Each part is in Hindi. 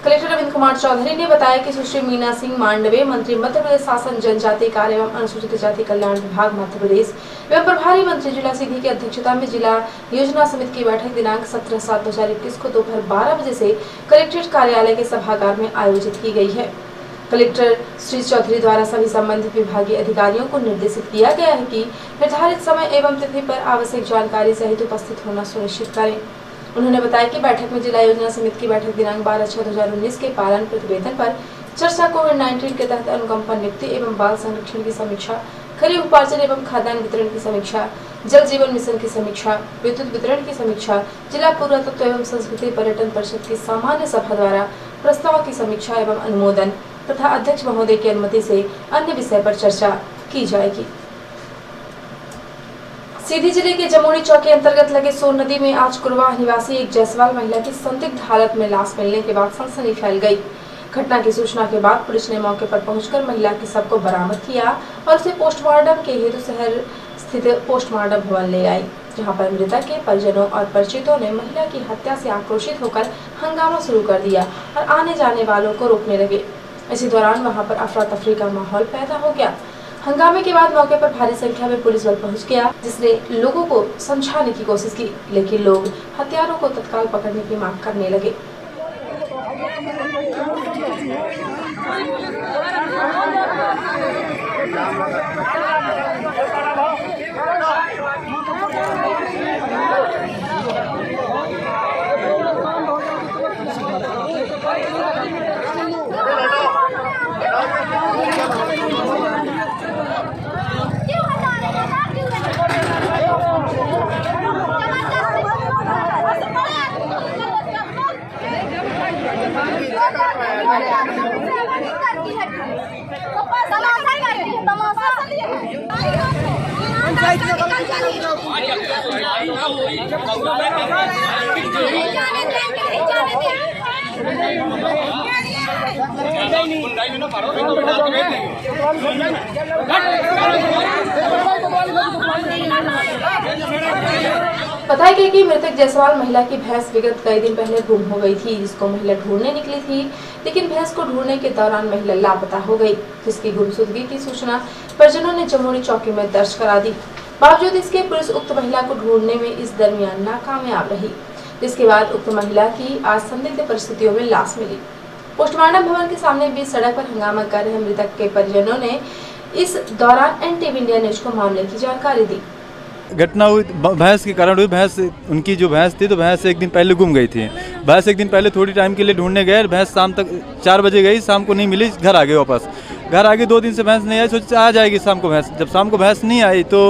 कलेक्टर रविंद्र कुमार चौधरी ने बताया कि सुश्री मीना सिंह मांडवे, मंत्री मध्य प्रदेश शासन जनजाति कार्य एवं अनुसूचित जाति कल्याण विभाग मध्य प्रदेश एवं प्रभारी मंत्री जिला सीधी की अध्यक्षता में जिला योजना समिति की बैठक दिनांक 17/7/2021 को दोपहर 12 बजे से कलेक्ट्रेट कार्यालय के सभागार में आयोजित की गई है। कलेक्टर श्री चौधरी द्वारा सभी संबंधित विभागीय अधिकारियों को निर्देशित किया गया है कि निर्धारित समय एवं तिथि पर आवश्यक जानकारी सहित उपस्थित होना सुनिश्चित करें। उन्होंने बताया कि बैठक में जिला योजना समिति की बैठक दिनांक 12/6/2019 के पालन प्रतिवेदन पर चर्चा, कोविड-19 के तहत अनुकंपा नियुक्ति एवं बाल संरक्षण की समीक्षा, खरीफ उपार्जन एवं खाद्यान्न वितरण की समीक्षा, जल जीवन मिशन की समीक्षा, विद्युत वितरण की समीक्षा, जिला पुरातत्व एवं संस्कृति पर्यटन परिषद की सामान्य सभा द्वारा प्रस्ताव की समीक्षा एवं अनुमोदन तथा अध्यक्ष महोदय की अनुमति से अन्य विषय पर चर्चा की जाएगी। सीधी जिले के जमुई चौक के अंतर्गत लगे सोन नदी में आज कुरवा निवासी एक जायसवाल महिला की संदिग्ध हालत में लाश मिलने के बाद सनसनी फैल गई। घटना की सूचना के बाद पुलिस ने मौके पर पहुंचकर महिला के शव को बरामद किया और उसे पोस्टमार्टम के हेतु शहर स्थित पोस्टमार्टम भवन ले आई, जहां पर मृतक के परिजनों और परिचितों ने महिला की हत्या से आक्रोशित होकर हंगामा शुरू कर दिया और आने जाने वालों को रोकने लगे। इसी दौरान वहां पर अफरा तफरी का माहौल पैदा हो गया। हंगामे के बाद मौके पर भारी संख्या में पुलिस बल पहुंच गया, जिसने लोगों को समझाने की कोशिश की, लेकिन लोग हत्यारों को तत्काल पकड़ने की मांग करने लगे। बताया गया कि मृतक जायसवाल महिला की भैंस विगत कई दिन पहले गुम हो गई थी, जिसको महिला ढूंढने निकली थी, लेकिन भैंस को ढूंढने के दौरान महिला लापता हो गई, जिसकी गुमशुदगी की सूचना परिजनों ने जमुई चौकी में दर्ज करा दी। बावजूद इसके पुलिस उक्त महिला को ढूंढने में इस दरमियान नाकामयाब रही, जिसके बाद उक्त महिला की आज संदिग्ध परिस्थितियों में लाश मिली। पोस्टमार्टम भवन के सामने बीच सड़क पर हंगामा कर रहे मृतक के परिजनों ने इस दौरान NTV इंडिया न्यूज को मामले की जानकारी दी। घटना हुई भैंस के कारण हुई। भैंस उनकी जो भैंस थी तो भैंस एक दिन पहले गुम गई थी। भैंस एक दिन पहले थोड़ी टाइम के लिए ढूंढने गए, भैंस शाम तक 4 बजे गई, शाम को नहीं मिली, घर आ गए वापस। घर आगे 2 दिन से भैंस नहीं आई, सोचा आ जाएगी शाम को भैंस। जब शाम को भैंस नहीं आई तो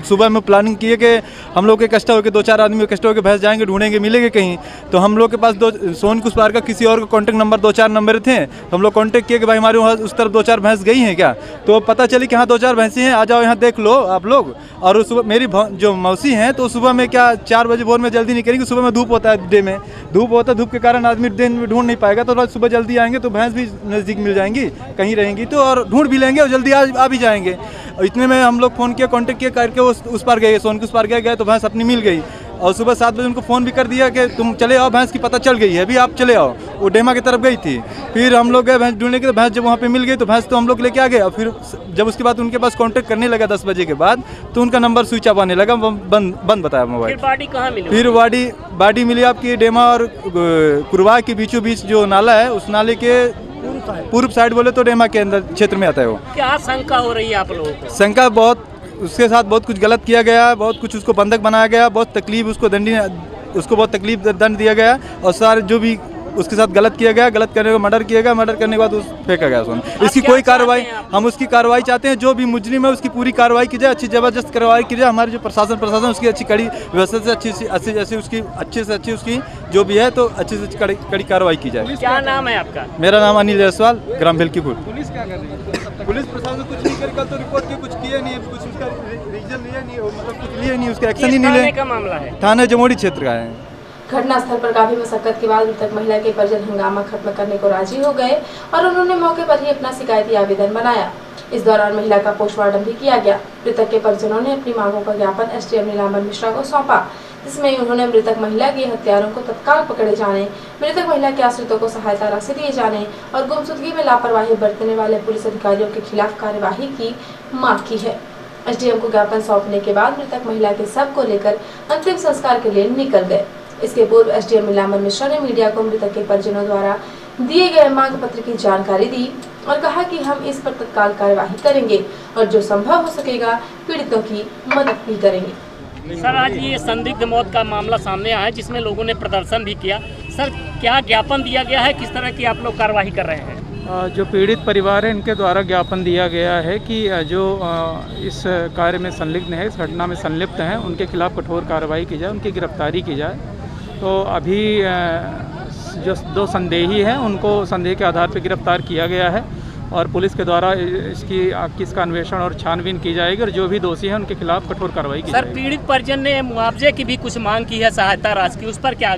सुबह में प्लानिंग किए कि हम लोग इकट्ठा होकर 2-4 आदमी इकट्ठा होकर भैंस जाएंगे, ढूंढेंगे, मिलेंगे कहीं। तो हम लोग के पास सोन कुछ पार का किसी और का कॉन्टैक्ट नंबर 2-4 नंबर थे, तो हम लोग कॉन्टैक्ट किए कि भाई हमारे वहाँ उस तरफ 2-4 भैंस गई हैं क्या। तो पता चली कि हाँ 2-4 भैंसें हैं, आ जाओ यहाँ देख लो आप लोग। और सुबह मेरी जो मौसी हैं तो सुबह में क्या 4 बजे भोर में जल्दी नहीं करेंगे, सुबह में धूप होता है, डे में धूप होता है, धूप के कारण आदमी दिन में ढूंढ नहीं पाएगा। तो सुबह जल्दी आएंगे तो भैंस भी नज़दीक मिल जाएंगी, कहीं रहेंगी तो, और ढूंढ भी लेंगे और जल्दी आ भी जाएंगे। और इतने में हम लोग फ़ोन किया, कांटेक्ट किया करके उस पार गए, सोन के उस पार गए तो भैंस अपनी मिल गई। और सुबह 7 बजे उनको फ़ोन भी कर दिया कि तुम चले आओ, भैंस की पता चल गई है, अभी आप चले आओ। वो डेमा की तरफ गई थी। फिर हम लोग गए भैंस ढूंढने के, तो भैंस जब वहाँ पे मिल गई तो भैंस तो हम लोग लेके आ गए। और फिर जब उसके बाद उनके पास कांटेक्ट करने लगा 10 बजे के बाद, तो उनका नंबर स्विच ऑफ आने लगा, बंद बताया मोबाइल। फिर बॉडी कहाँ मिली? फिर बॉडी मिली आपकी डेमा और कुरवा के बीचों बीच जो नाला है, उस नाले के पूर्व साइड बोले तो डेमा के अंदर क्षेत्र में आता है वो। क्या शंका हो रही है आप लोगों को? शंका बहुत, उसके साथ बहुत कुछ गलत किया गया, बहुत कुछ उसको बंधक बनाया गया, बहुत तकलीफ उसको बहुत तकलीफ दंड दिया गया। और सारे जो भी उसके साथ गलत किया गया, गलत करने को मर्डर किया गया, मर्डर करने के बाद फेंका गया सोन। इसकी कोई कार्रवाई, हम उसकी कार्रवाई चाहते हैं, जो भी मुजरिम है उसकी पूरी कार्रवाई की जाए, अच्छी ज़बरदस्त कार्रवाई की जाए। हमारे जो प्रशासन उसकी अच्छी कड़ी व्यवस्था से अच्छी उसकी जो भी है तो अच्छी से कड़ी कार्रवाई की जाए। क्या नाम है आपका? मेरा नाम अनिल जायसवाल, ग्राम भेल्कीपुर। पुलिस क्या कर रही है? पुलिस प्रशासन कुछ नहीं करे, कल तो रिपोर्ट किया, कुछ किया नहीं, कुछ उसका रीजन लिया नहीं, मतलब कुछ लिया नहीं, उसका एक्शन ही नहीं लिया। का मामला है, थाना जमुई क्षेत्र का है। घटनास्थल पर काफी मशक्कत के बाद मृतक महिला के परिजन हंगामा खत्म करने को राजी हो गए और उन्होंने मौके पर ही अपना शिकायती आवेदन बनाया। इस दौरान महिला का पोस्टमार्टम भी किया गया। मृतक के परिजनों ने अपनी मांगों का ज्ञापन SDM नीलांबर मिश्रा को सौंपा, जिसमें उन्होंने मृतक महिला के हत्यारों को तत्काल पकड़े जाने, मृतक महिला के आश्रितों को सहायता राशि दिए जाने और गुमशुदगी में लापरवाही बरतने वाले पुलिस अधिकारियों के खिलाफ कार्यवाही की मांग की है। एसडीएम को ज्ञापन सौंपने के बाद मृतक महिला के शव को लेकर अंतिम संस्कार के लिए निकल गए। इसके पूर्व एसडीएम नीलांबर मिश्रा ने मीडिया को मृतक के परिजनों द्वारा दिए गए मांग पत्र की जानकारी दी और कहा कि हम इस पर तत्काल कार्यवाही करेंगे और जो संभव हो सकेगा पीड़ितों की मदद भी करेंगे। सर, आज ये संदिग्ध मौत का मामला सामने आया है जिसमें लोगों ने प्रदर्शन भी किया। सर, क्या ज्ञापन दिया गया है, किस तरह की आप लोग कार्रवाई कर रहे हैं? जो पीड़ित परिवार है इनके द्वारा ज्ञापन दिया गया है कि जो इस कार्य में संलिग्न है, इस घटना में संलिप्त हैं, उनके खिलाफ कठोर कार्रवाई की जाए, उनकी गिरफ्तारी की जाए। तो अभी जो 2 संदेही हैं उनको संदेह के आधार पर गिरफ्तार किया गया है और पुलिस के द्वारा इसका अन्वेषण और छानबीन की जाएगी और जो भी दोषी हैं उनके खिलाफ कठोर कार्रवाई की जाएगी। सर, पीड़ित परिजन ने मुआवजे की भी कुछ मांग की है, सहायता राशि की, उस पर क्या?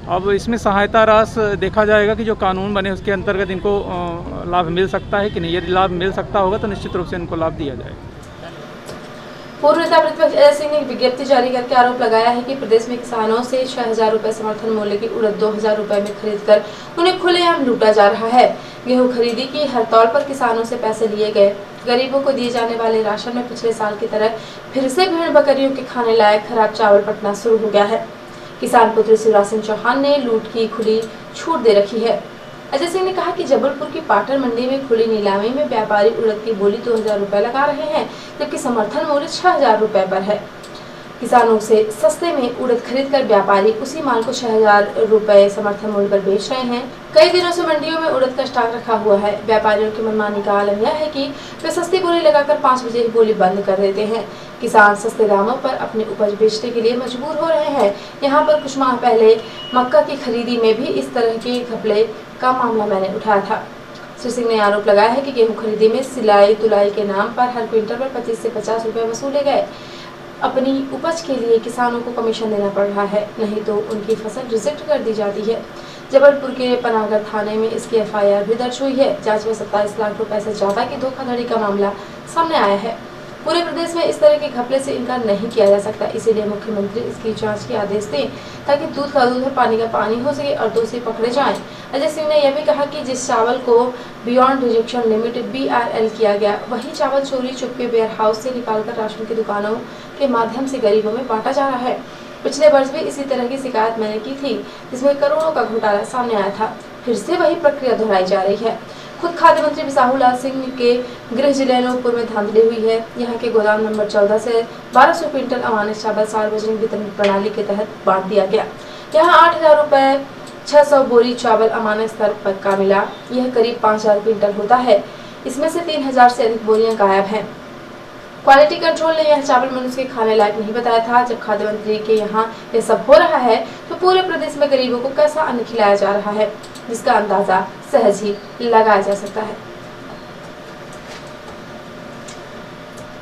अब इसमें सहायता राशि देखा जाएगा कि जो कानून बने उसके अंतर्गत इनको लाभ मिल सकता है कि नहीं। यदि लाभ मिल सकता होगा तो निश्चित रूप से इनको लाभ दिया जाएगा। पूर्व नेता प्रतिपक्ष अजय सिंह ने एक विज्ञप्ति जारी करके आरोप लगाया है कि प्रदेश में किसानों से 6,000 रुपए समर्थन मूल्य की उड़द 2,000 रुपए में खरीदकर उन्हें खुलेआम लूटा जा रहा है। गेहूं खरीदी की हड़ताल पर किसानों से पैसे लिए गए। गरीबों को दिए जाने वाले राशन में पिछले साल की तरह फिर से भेड़ बकरियों के खाने लायक खराब चावल पटना शुरू हो गया है। किसान पुत्र शिवराज सिंह चौहान ने लूट की खुली छूट दे रखी है। अजय सिंह ने कहा कि जबलपुर की पाटन मंडी में खुली नीलामी में व्यापारी उड़द की बोली 2,000 रुपए लगा रहे हैं, जबकि समर्थन मूल्य 6,000 रुपए पर है। किसानों से सस्ते में उड़द खरीदकर व्यापारी उसी माल को 6,000 रुपए समर्थन मूल्य पर बेच रहे हैं। कई दिनों से मंडियों में उड़द का स्टॉक रखा हुआ है। व्यापारियों की मनमानी का आलम यह है कि वे सस्ती बोली लगाकर 5 बजे ही बोली बंद कर देते हैं। किसान सस्ते दामों पर अपनी उपज बेचने के लिए मजबूर हो रहे हैं। यहाँ पर कुछ माह पहले मक्का की खरीदी में भी इस तरह के घपले का मामला मैंने उठाया था। श्री सिंह ने आरोप लगाया है कि गेहूं खरीदी में सिलाई तुलाई के नाम पर हर क्विंटल पर 25 से 50 रुपए वसूले गए। अपनी उपज के लिए किसानों को कमीशन देना पड़ रहा है, नहीं तो उनकी फसल रिजेक्ट कर दी जाती है। जबलपुर के पनागर थाने में इसकी एफआईआर भी दर्ज हुई है। जांच में 27 लाख रुपए से ज्यादा की धोखाधड़ी का मामला सामने आया है। पूरे प्रदेश में इस तरह के घपले से इनकार नहीं किया जा सकता, इसीलिए मुख्यमंत्री इसकी जांच के आदेश दें ताकि दूध का दूध और पानी का पानी हो सके और दोषी पकड़े जाएं। अजय सिंह ने यह भी कहा कि जिस चावल को बियॉन्ड रिजेक्शन लिमिट BRL किया गया, वही चावल चोरी चुपके वेयर हाउस से निकालकर राशन की दुकानों के माध्यम से गरीबों में बांटा जा रहा है। पिछले वर्ष भी इसी तरह की शिकायत मैंने की थी, जिसमें करोड़ों का घोटाला सामने आया था। फिर से वही प्रक्रिया दोहराई जा रही है। खुद खाद्य मंत्री बिसाहू लाल सिंह के गृह जिले अनूपपुर में धांधली हुई है। यहाँ के गोदाम नंबर 14 से 1200 क्विंटल अमानक चावल सार्वजनिक वितरण प्रणाली के तहत बांट दिया गया। यहाँ 8,000 रुपए 600 बोरी चावल अमानक स्तर पर का मिला। यह करीब 5,000 क्विंटल होता है। इसमें से 3,000 से अधिक बोरियां गायब हैं। क्वालिटी कंट्रोल ने यह चावल मनुष्य के खाने लायक नहीं बताया था। जब खाद्य मंत्री के यहाँ यह सब हो रहा है तो पूरे प्रदेश में गरीबों को कैसा अन्न खिलाया जा रहा है, जिसका अंदाजा सहज ही लगाया जा सकता है।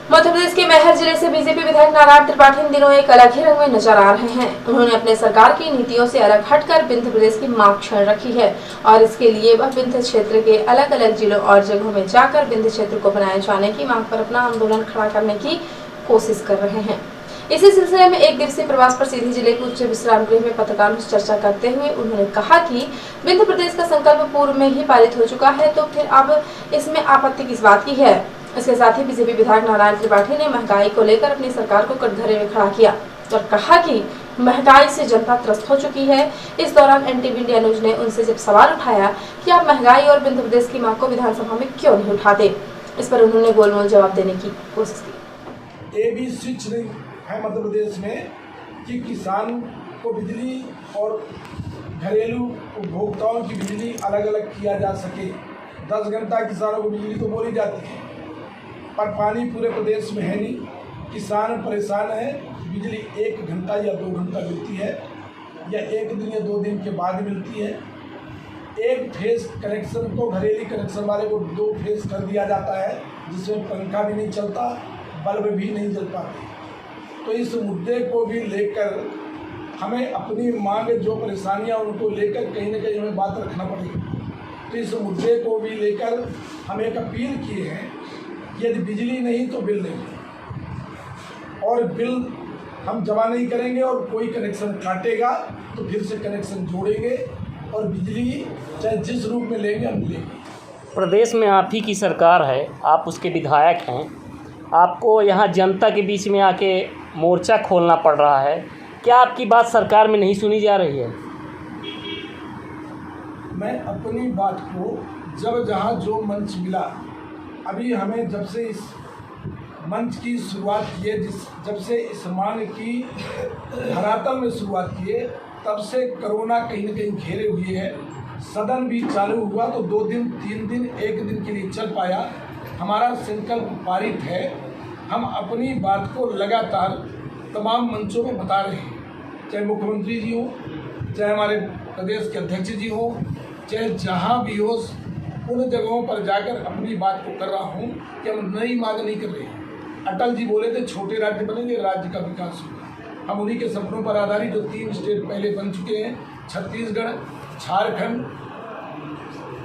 मध्य प्रदेश के मैहर जिले से बीजेपी विधायक नारायण त्रिपाठी इन दिनों एक अलग ही रंग में नजर आ रहे हैं। उन्होंने अपने सरकार की नीतियों से अलग हटकर विंध्य प्रदेश की मांग छेड़ रखी है और इसके लिए वह विंध्य क्षेत्र के अलग अलग जिलों और जगहों में जाकर विंध्य क्षेत्र को बनाए जाने की मांग पर अपना आंदोलन खड़ा करने की कोशिश कर रहे हैं। इसी सिलसिले में एक दिवसीय प्रवास पर सीधी जिले के उच्च विश्राम गृह में पत्रकारों से चर्चा करते हुए उन्होंने कहा कि विंध्य प्रदेश का संकल्प पूर्व में ही पारित हो चुका है, तो फिर अब इसमें आपत्ति किस बात की है। इसके साथ ही बीजेपी विधायक नारायण त्रिपाठी ने महंगाई को लेकर अपनी सरकार को कटघरे में खड़ा किया और कहा कि महंगाई से जनता त्रस्त हो चुकी है। इस दौरान एनटीवी इंडिया न्यूज ने उनसे जब सवाल उठाया कि आप महंगाई और विंध्य प्रदेश की मांग को विधानसभा में क्यों नहीं उठाते, इस पर उन्होंने गोलमोल जवाब देने की कोशिश की। ये भी स्विच नहीं है मध्य प्रदेश में कि किसान को बिजली और घरेलू उपभोक्ताओं की बिजली अलग अलग किया जा सके। 10 घंटा किसानों को बिजली तो बोली जाती है, पर पानी पूरे प्रदेश में है नहीं। किसान परेशान है। बिजली 1 घंटा या 2 घंटा मिलती है या 1 दिन या 2 दिन के बाद मिलती है। एक फेस कनेक्शन को घरेलू कनेक्शन वाले को 2 फेस कर दिया जाता है, जिसमें पंखा भी नहीं चलता, बल्ब भी नहीं जल पाते। तो इस मुद्दे को भी लेकर हमें अपनी मांग जो परेशानियां उनको लेकर कहीं न कहीं हमें बात रखना पड़ेगी। तो इस मुद्दे को भी लेकर हम एक अपील किए हैं, यदि बिजली नहीं तो बिल नहीं, और बिल हम जमा नहीं करेंगे और कोई कनेक्शन काटेगा तो फिर से कनेक्शन जोड़ेंगे और बिजली चाहे जिस रूप में लेंगे हम लेंगे। प्रदेश में आप ही की सरकार है, आप उसके विधायक हैं, आपको यहाँ जनता के बीच में आके मोर्चा खोलना पड़ रहा है, क्या आपकी बात सरकार में नहीं सुनी जा रही है? मैं अपनी बात को जब जहाँ जो मंच मिला, अभी हमें जब से इस मंच की शुरुआत की है, जब से इस मान की धरातल में शुरुआत की है, तब से कोरोना कहीं न कहीं घेरे हुए है। सदन भी चालू हुआ तो 2 दिन 3 दिन 1 दिन के लिए चल पाया। हमारा संकल्प पारित है। हम अपनी बात को लगातार तमाम मंचों में बता रहे हैं, चाहे मुख्यमंत्री जी हो, चाहे हमारे प्रदेश के अध्यक्ष जी हो, चाहे जहाँ भी हो, उन जगहों पर जाकर अपनी बात को कर रहा हूँ कि हम नई मांग नहीं कर रहे हैं। अटल जी बोले थे छोटे राज्य बनेंगे, राज्य का विकास होगा। हम उन्हीं के सपनों पर आधारित जो 3 स्टेट पहले बन चुके हैं, छत्तीसगढ़, झारखंड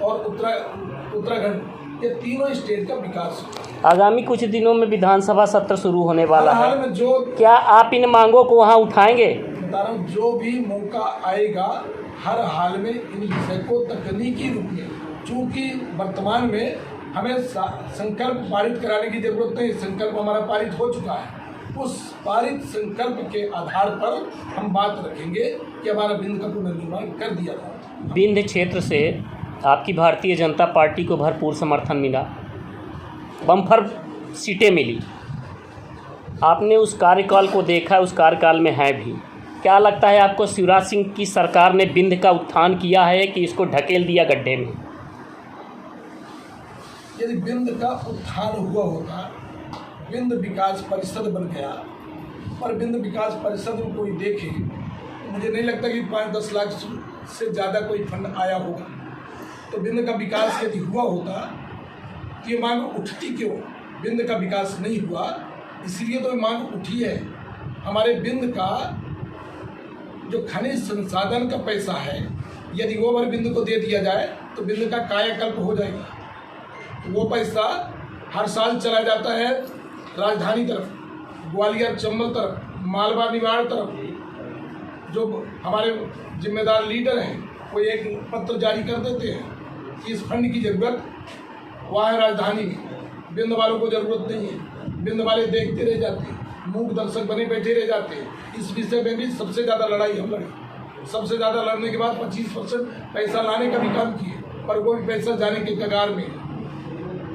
और उत्तराखंड, ये तीनों स्टेट का विकास होगा। आगामी कुछ दिनों में विधानसभा सत्र शुरू होने वाला है, हाल में जो क्या आप इन मांगों को वहाँ उठाएंगे? बता रहा हूँ, जो भी मौका आएगा हर हाल में इन विषय को तकनीकी रूप में, चूँकि वर्तमान में हमें संकल्प पारित कराने की जरूरत नहीं, संकल्प हमारा पारित हो चुका है। उस पारित संकल्प के आधार पर हम बात रखेंगे कि हमारा बिंद का पुनर्निर्माण कर दिया जाए। बिंद क्षेत्र से आपकी भारतीय जनता पार्टी को भरपूर समर्थन मिला, बम्पर सीटें मिली, आपने उस कार्यकाल को देखा, उस कार्यकाल में है भी। क्या लगता है आपको शिवराज सिंह की सरकार ने बिंद का उत्थान किया है कि इसको ढकेल दिया गड्ढे में? यदि बिंद का उत्थान हुआ होता, बिंद विकास परिषद बन गया और बिंद विकास परिषद में कोई देखे, मुझे नहीं लगता कि 5-10 लाख से ज़्यादा कोई फंड आया होगा। तो बिंद का विकास यदि हुआ होता तो ये मांग उठती क्यों? बिंद का विकास नहीं हुआ, इसलिए तो ये मांग उठी है। हमारे बिंद का जो खनिज संसाधन का पैसा है, यदि वो भर बिंद को दे दिया जाए तो बिंद का कायाकल्प हो जाएगा। वो पैसा हर साल चला जाता है राजधानी तरफ, ग्वालियर चंबल तरफ, मालवा निवाड़ तरफ। जो हमारे जिम्मेदार लीडर हैं वो एक पत्र जारी कर देते हैं कि इस फंड की ज़रूरत वहाँ है राजधानी में, बिंद वालों को ज़रूरत नहीं है। बिंद वाले देखते रह जाते हैं, मूक दर्शक बने बैठे रह जाते हैं। इस विषय में भी सबसे ज़्यादा लड़ाई हम लड़ी, सबसे ज़्यादा लड़ने के बाद 25% पैसा लाने का भी काम किए, पर वो भी पैसा जाने के कगार में।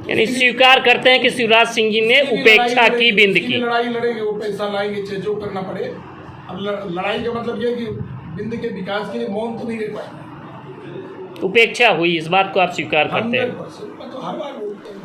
यानी स्वीकार करते हैं कि शिवराज सिंह जी ने उपेक्षा की बिंद की। लड़ाई लड़ेंगे, वो पैसा लाएंगे चाहे जो करना पड़े। अब लड़ाई का मतलब ये है कि बिंद के विकास के लिए मौन तो नहीं रह पाएंगे। उपेक्षा हुई, इस बात को आप स्वीकार करते हैं? 100% तो हर बार बोलते हैं।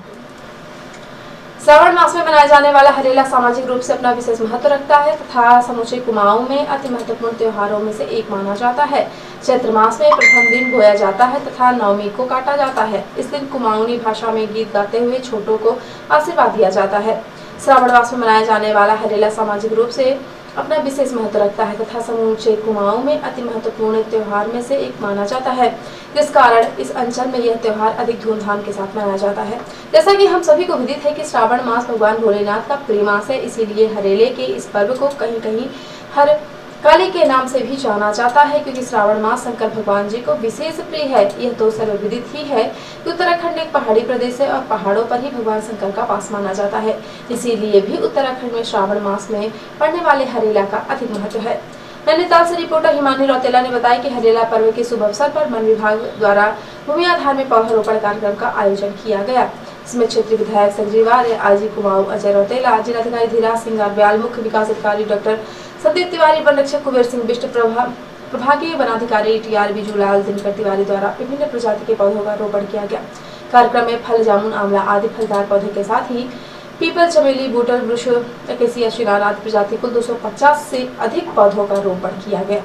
श्रावण मास में मनाया जाने वाला हरेला सामाजिक रूप से अपना विशेष महत्व रखता है तथा समूचे कुमाऊं में अति महत्वपूर्ण त्योहारों में से एक माना जाता है। चैत्र मास में प्रथम दिन बोया जाता है तथा नवमी को काटा जाता है। इस दिन कुमाऊनी भाषा में गीत गाते हुए छोटों को आशीर्वाद दिया जाता है। श्रावण मास में मनाया जाने वाला हरेला सामाजिक रूप से अपना विशेष महत्व रखता है तथा समूचे कुमाऊं में अति महत्वपूर्ण त्योहार में से एक माना जाता है, जिस कारण इस अंचल में यह त्योहार अधिक धूमधाम के साथ मनाया जाता है। जैसा कि हम सभी को विदित है कि श्रावण मास भगवान भोलेनाथ का प्रिय मास है, इसीलिए हरेले के इस पर्व को कहीं कहीं हर काली के नाम से भी जाना जाता है, क्योंकि श्रावण मास शंकर भगवान जी को विशेष प्रिय है। यह तो सर्वविदित ही है कि उत्तराखंड एक पहाड़ी प्रदेश है और पहाड़ों पर ही भगवान शंकर का वास माना जाता है, इसीलिए भी उत्तराखंड में श्रावण मास में पड़ने वाले हरेला का अधिक महत्व है। नैनीताल से रिपोर्टर हिमानी रौतेला ने बताया कि हरेला पर्व के शुभ अवसर पर वन विभाग द्वारा भूमि आधार में पौधारोपण कार्यक्रम का आयोजन किया गया। इसमें क्षेत्रीय विधायक संजीव आर्य, आईजी कुमाऊं अजय रौतेला, जिलाधिकारी धीराज सिंह गारब्याल, मुख्य विकास अधिकारी डॉक्टर संदीप तिवारी, वन रक्षक कुबेर सिंह बिष्ट, प्रभागीय वनाधिकारी टीआर बिजूलाल दिनकर तिवारी द्वारा विभिन्न प्रजाति के पौधों का रोपण किया गया। कार्यक्रम में फल, जामुन, आंवला आदि फलदार पौधे के साथ ही पीपल, चमेली, बूटल, वृक्ष, अकेसिया, शिनार आदि प्रजाति कुल 250 से अधिक पौधों का रोपण किया गया।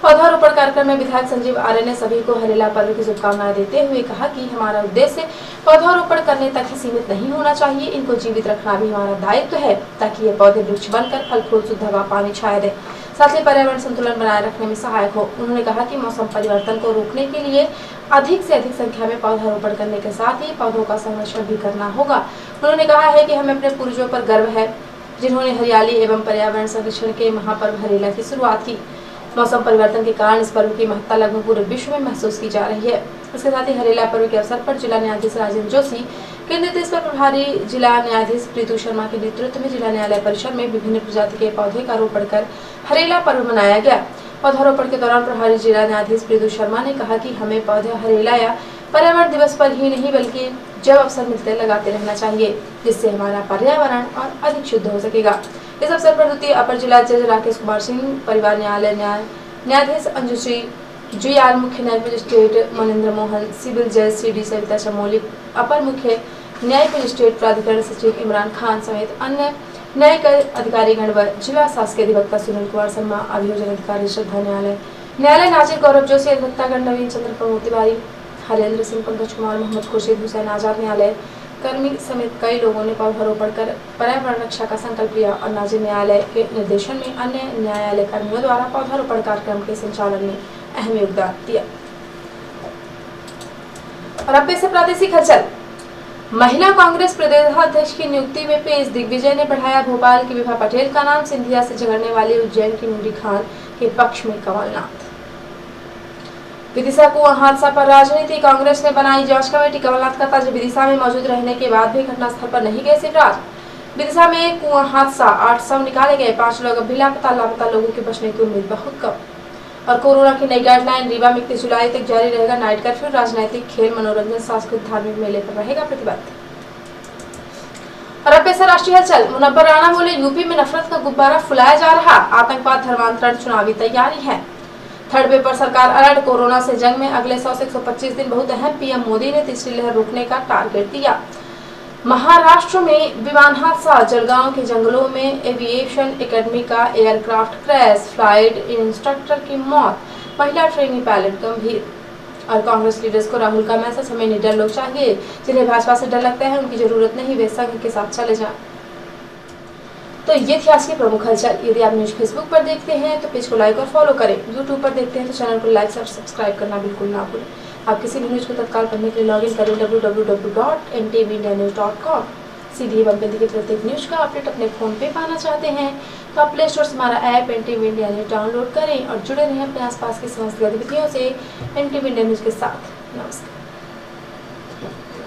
पौधारोपण कार्यक्रम में विधायक संजीव आर्य ने सभी को हरेला पर्व की शुभकामनाएं देते हुए कहा कि हमारा उद्देश्य पौधारोपण करने तक ही सीमित नहीं होना चाहिए, इनको जीवित रखना भी हमारा दायित्व है ताकि ये पौधे वृक्ष बनकर फल फूल, शुद्ध हवा, पानी, छाया दे, साथ ही पर्यावरण संतुलन बनाए रखने में सहायक हो। उन्होंने कहा कि मौसम परिवर्तन को रोकने के लिए अधिक से अधिक संख्या में पौधारोपण करने के साथ ही पौधों का संरक्षण भी करना होगा। उन्होंने कहा है कि हमें अपने पूर्वजों पर गर्व है, जिन्होंने हरियाली एवं पर्यावरण संरक्षण के महापर्व हरेला की शुरुआत की। मौसम परिवर्तन के कारण इस पर्व की महत्ता लगभग पूरे विश्व में महसूस की जा रही है। इसके साथ ही हरेला पर्व के अवसर पर जिला न्यायाधीश राजेंद्र जोशी के निर्देश पर प्रभारी जिला न्यायाधीश प्रीतू शर्मा के नेतृत्व में जिला न्यायालय परिसर में विभिन्न प्रजाति के पौधे का रोपण कर हरेला पर्व मनाया गया। पौधारोपण के दौरान प्रभारी जिला न्यायाधीश प्रीतू शर्मा ने कहा कि हमें पौधे हरेला या पर्यावरण दिवस पर ही नहीं बल्कि जब अवसर मिलते लगाते रहना चाहिए, जिससे हमारा पर्यावरण और अधिक शुद्ध हो सकेगा। इस अवसर पर द्वितीय अपर जिला जज राकेश कुमार सिंह, परिवार न्यायालय न्यायाधीश अंजुश्री जुयाल, मुख्य न्यायिक मजिस्ट्रेट मनिंद्र मोहन, सिविल जज सीडी सविता चमोली, अपर मुख्य न्यायिक मजिस्ट्रेट प्राधिकरण सचिव इमरान खान समेत अन्य न्यायिक अधिकारीगण व जिला शासकीय अधिवक्ता सुनील कुमार शर्मा, अभियोजन अधिकारी श्रद्धा न्यायालय नाजिर गौरव जोशी, अधिवक्तागण नवीन चंद्र प्रमोद तिवारी, हरेंद्र सिंह, पंकज कुमार, मोहम्मद खुर्शीद हुसैन आजाद, न्यायालय कर्मी समेत कई लोगों ने पौधारोपण कर पर्यावरण रक्षा का संकल्प लिया और नाजिर न्यायालय के निर्देशन में अन्य न्यायालय कर्मियों द्वारा पौधारोपण कार्यक्रम के संचालन में अहम योगदान दिया। और अब से प्रादेशिक हलचल। महिला कांग्रेस प्रदेशाध्यक्ष की नियुक्ति में पेश दिग्विजय ने बढ़ाया भोपाल की विभा पटेल का नाम, सिंधिया से झगड़ने वाले उज्जैन की नूरी खान के पक्ष में कमलनाथ। विदिशा कुआं हादसा पर राजनीति, कांग्रेस ने बनाई जांच कमेटी, कमलनाथ का तर्ज, विदिशा में मौजूद रहने के बाद भी घटनास्थल पर नहीं गए शिवराज। विदिशा में कुआं हादसा, 8 शव निकाले गए, 5 लोग अब भी लापता लोगों के बचने की उम्मीद बहुत कम। और कोरोना की नई गाइडलाइन, रीवा में 31 जुलाई तक जारी रहेगा नाइट कर्फ्यू, राजनीतिक, खेल, मनोरंजन, सांस्कृतिक, धार्मिक मेले पर रहेगा प्रतिबंध। और अब पेश है राष्ट्रीय हलचल। मुनव्वर राणा बोले, यूपी में नफरत का गुब्बारा फुलाया जा रहा, आतंकवाद, धर्मांतरण, चुनावी तैयारी है। थर्ड वे पर सरकार अलर्ट, कोरोना से जंग में अगले 100 से 125 दिन बहुत अहम, पीएम मोदी ने तीसरी लहर रोकने का टारगेट दिया। महाराष्ट्र में विमान हादसा, जलगांव के जंगलों में एविएशन एकेडमी का एयरक्राफ्ट क्रैश, फ्लाइट इंस्ट्रक्टर की मौत, महिला ट्रेनी पायलट गंभीर। और कांग्रेस लीडर्स को राहुल का मैसेज, हमें निडर लोग चाहिए, जिन्हें भाजपा से डर लगता है उनकी जरूरत नहीं, वे संघ के साथ चले जाएं। तो ये थी आज की प्रमुख हलचल। यदि आप न्यूज फेसबुक पर देखते हैं तो पेज को लाइक और फॉलो करें, यूट्यूब पर देखते हैं तो चैनल को लाइक और सब्सक्राइब करना बिल्कुल ना भूलें। आप किसी भी न्यूज को तत्काल पढ़ने के लिए लॉगिन करें www.ntvndianews.com। सीधी एवं हिंदी के प्रत्येक न्यूज का अपडेट अपने फोन पे पाना चाहते हैं तो आप प्ले स्टोर से हमारा app NTV India news download करें और जुड़े रहें अपने आसपास की समस्त गतिविधियों से NTV इंडिया न्यूज के साथ। नमस्कार।